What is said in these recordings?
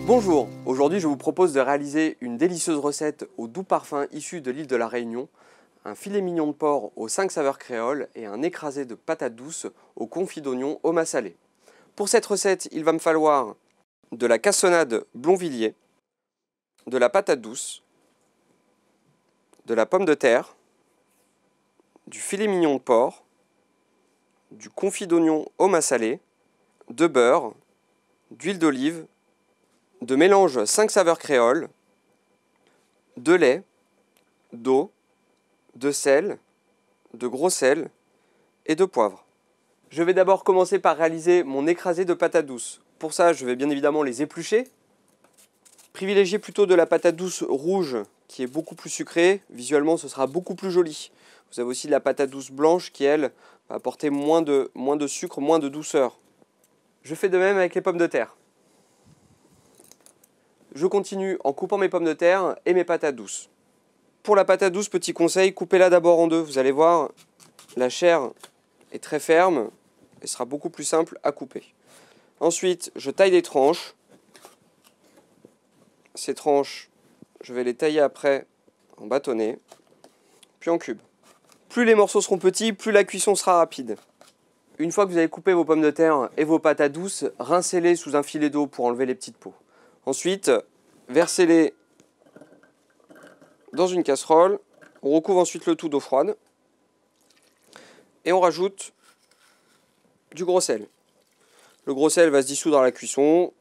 Bonjour, aujourd'hui je vous propose de réaliser une délicieuse recette au doux parfum issu de l'île de la Réunion, un filet mignon de porc aux 5 saveurs créoles et un écrasé de patates douces au confit d'oignon au massalé. Pour cette recette, il va me falloir de la cassonade Blonvilliers, de la patate douce, de la pomme de terre, du filet mignon de porc, du confit d'oignon au massalé, de beurre, d'huile d'olive, de mélange 5 saveurs créoles, de lait, d'eau, de sel, de gros sel et de poivre. Je vais d'abord commencer par réaliser mon écrasé de patates douces. Pour ça, je vais bien évidemment les éplucher. Privilégiez plutôt de la patate douce rouge qui est beaucoup plus sucrée. Visuellement, ce sera beaucoup plus joli. Vous avez aussi de la patate douce blanche qui, elle, va apporter moins de sucre, moins de douceur. Je fais de même avec les pommes de terre. Je continue en coupant mes pommes de terre et mes patates douces. Pour la patate douce, petit conseil, coupez-la d'abord en deux. Vous allez voir, la chair est très ferme et sera beaucoup plus simple à couper. Ensuite, je taille des tranches. Ces tranches, je vais les tailler après en bâtonnets, puis en cubes. Plus les morceaux seront petits, plus la cuisson sera rapide. Une fois que vous avez coupé vos pommes de terre et vos patates douces, rincez-les sous un filet d'eau pour enlever les petites peaux. Ensuite, versez-les dans une casserole. On recouvre ensuite le tout d'eau froide. Et on rajoute du gros sel. Le gros sel va se dissoudre à la cuisson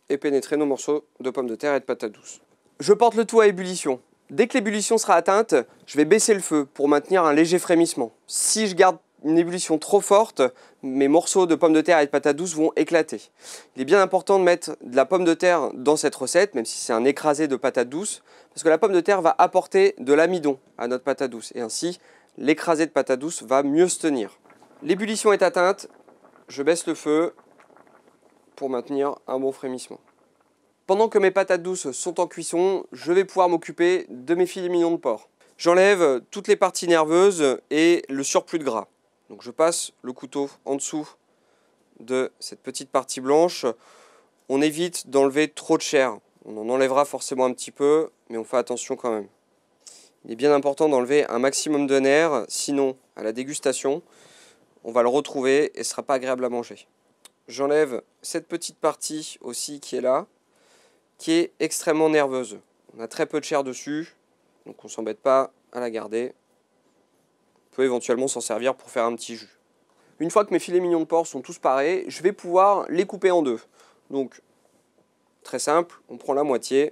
et pénétrer nos morceaux de pommes de terre et de patates douces. Je porte le tout à ébullition. Dès que l'ébullition sera atteinte, je vais baisser le feu pour maintenir un léger frémissement. Si je garde une ébullition trop forte, mes morceaux de pommes de terre et de patates douces vont éclater. Il est bien important de mettre de la pomme de terre dans cette recette, même si c'est un écrasé de patates douces, parce que la pomme de terre va apporter de l'amidon à notre patate douce, et ainsi l'écrasé de patates douces va mieux se tenir. L'ébullition est atteinte, je baisse le feu pour maintenir un bon frémissement. Pendant que mes patates douces sont en cuisson, je vais pouvoir m'occuper de mes filets mignons de porc. J'enlève toutes les parties nerveuses et le surplus de gras. Donc je passe le couteau en dessous de cette petite partie blanche. On évite d'enlever trop de chair. On en enlèvera forcément un petit peu, mais on fait attention quand même. Il est bien important d'enlever un maximum de nerfs, sinon à la dégustation, on va le retrouver et ce ne sera pas agréable à manger. J'enlève cette petite partie aussi qui est là, qui est extrêmement nerveuse. On a très peu de chair dessus, donc on ne s'embête pas à la garder. On peut éventuellement s'en servir pour faire un petit jus. Une fois que mes filets mignons de porc sont tous parés, je vais pouvoir les couper en deux. Donc, très simple, on prend la moitié.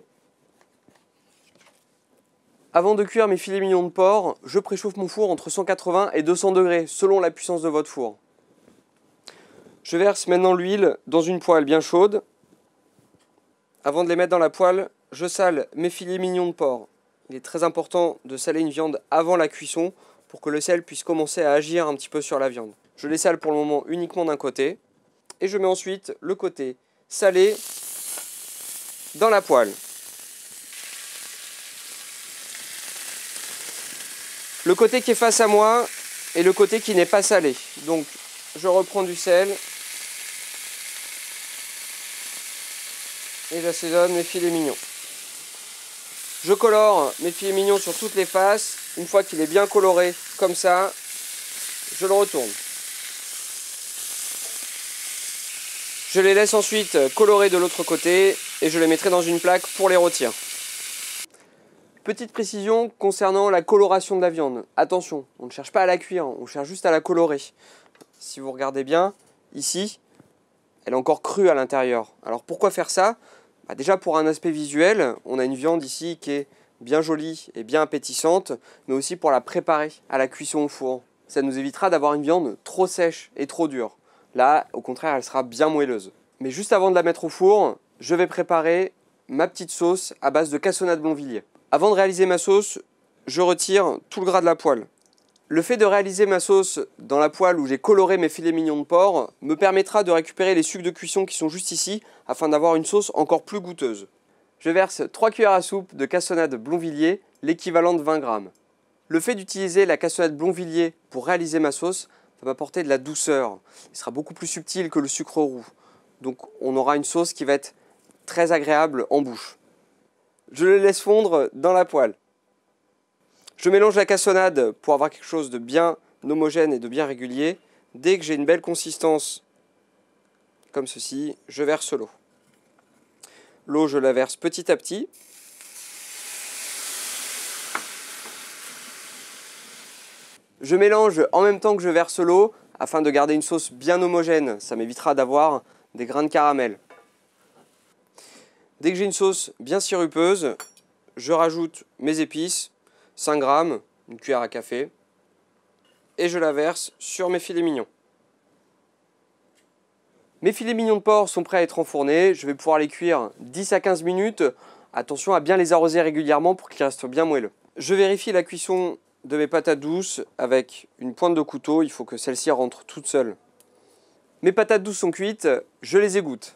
Avant de cuire mes filets mignons de porc, je préchauffe mon four entre 180 et 200 degrés, selon la puissance de votre four. Je verse maintenant l'huile dans une poêle bien chaude. Avant de les mettre dans la poêle, je sale mes filets mignons de porc. Il est très important de saler une viande avant la cuisson pour que le sel puisse commencer à agir un petit peu sur la viande. Je les sale pour le moment uniquement d'un côté et je mets ensuite le côté salé dans la poêle. Le côté qui est face à moi et le côté qui n'est pas salé. Donc je reprends du sel et j'assaisonne mes filets mignons. Je colore mes filets mignons sur toutes les faces. Une fois qu'il est bien coloré comme ça, je le retourne. Je les laisse ensuite colorer de l'autre côté et je les mettrai dans une plaque pour les rôtir. Petite précision concernant la coloration de la viande. Attention, on ne cherche pas à la cuire, on cherche juste à la colorer. Si vous regardez bien, ici, elle est encore crue à l'intérieur. Alors pourquoi faire ça ? Déjà pour un aspect visuel, on a une viande ici qui est bien jolie et bien appétissante, mais aussi pour la préparer à la cuisson au four. Ça nous évitera d'avoir une viande trop sèche et trop dure. Là, au contraire, elle sera bien moelleuse. Mais juste avant de la mettre au four, je vais préparer ma petite sauce à base de cassonade Blonvilliers. Avant de réaliser ma sauce, je retire tout le gras de la poêle. Le fait de réaliser ma sauce dans la poêle où j'ai coloré mes filets mignons de porc me permettra de récupérer les sucs de cuisson qui sont juste ici afin d'avoir une sauce encore plus goûteuse. Je verse 3 cuillères à soupe de cassonade Blonvilliers, l'équivalent de 20 grammes. Le fait d'utiliser la cassonade Blonvilliers pour réaliser ma sauce va m'apporter de la douceur. Il sera beaucoup plus subtil que le sucre roux. Donc on aura une sauce qui va être très agréable en bouche. Je le laisse fondre dans la poêle. Je mélange la cassonade pour avoir quelque chose de bien homogène et de bien régulier. Dès que j'ai une belle consistance, comme ceci, je verse l'eau. L'eau, je la verse petit à petit. Je mélange en même temps que je verse l'eau afin de garder une sauce bien homogène. Ça m'évitera d'avoir des grains de caramel. Dès que j'ai une sauce bien sirupeuse, je rajoute mes épices, 5 grammes, une cuillère à café, et je la verse sur mes filets mignons. Mes filets mignons de porc sont prêts à être enfournés. Je vais pouvoir les cuire 10 à 15 minutes. Attention à bien les arroser régulièrement pour qu'ils restent bien moelleux. Je vérifie la cuisson de mes patates douces avec une pointe de couteau. Il faut que celle-ci rentre toute seule. Mes patates douces sont cuites, je les égoutte.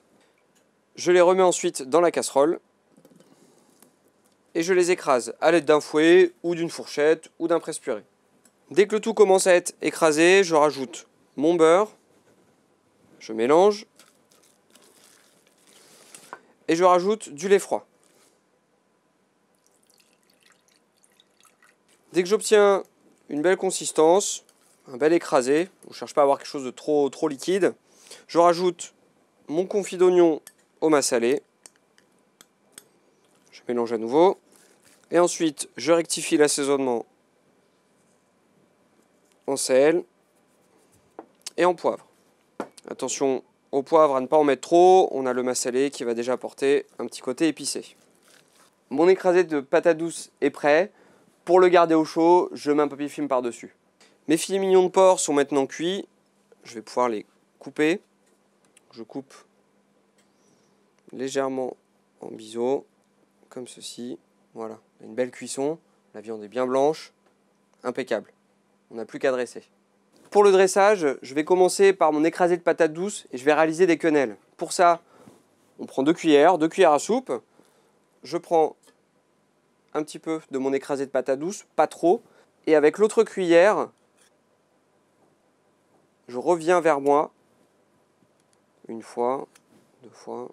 Je les remets ensuite dans la casserole et je les écrase à l'aide d'un fouet ou d'une fourchette ou d'un presse-purée. Dès que le tout commence à être écrasé, je rajoute mon beurre, je mélange et je rajoute du lait froid. Dès que j'obtiens une belle consistance, un bel écrasé, je ne cherche pas à avoir quelque chose de trop liquide, je rajoute mon confit d'oignon au massalé. Je mélange à nouveau. Et ensuite, je rectifie l'assaisonnement en sel et en poivre. Attention au poivre à ne pas en mettre trop. On a le massalé qui va déjà apporter un petit côté épicé. Mon écrasé de patates douces est prêt. Pour le garder au chaud, je mets un papier film par-dessus. Mes filets mignons de porc sont maintenant cuits. Je vais pouvoir les couper. Je coupe légèrement en biseau, comme ceci. Voilà, une belle cuisson. La viande est bien blanche, impeccable. On n'a plus qu'à dresser. Pour le dressage, je vais commencer par mon écrasé de patates douces et je vais réaliser des quenelles. Pour ça, on prend 2 cuillères à soupe. Je prends un petit peu de mon écrasé de patates douces, pas trop. Et avec l'autre cuillère, je reviens vers moi. 1 fois, 2 fois,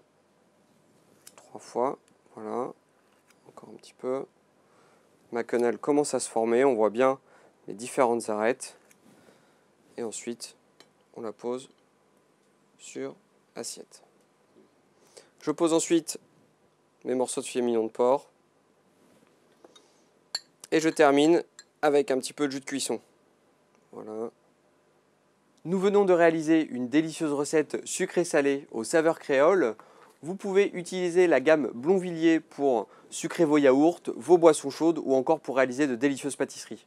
3 fois. Voilà. Encore un petit peu. Ma quenelle commence à se former. On voit bien les différentes arêtes. Et ensuite, on la pose sur assiette. Je pose ensuite mes morceaux de filet mignon de porc. Et je termine avec un petit peu de jus de cuisson. Voilà. Nous venons de réaliser une délicieuse recette sucrée-salée aux saveurs créoles. Vous pouvez utiliser la gamme Blonvilliers pour sucrer vos yaourts, vos boissons chaudes ou encore pour réaliser de délicieuses pâtisseries.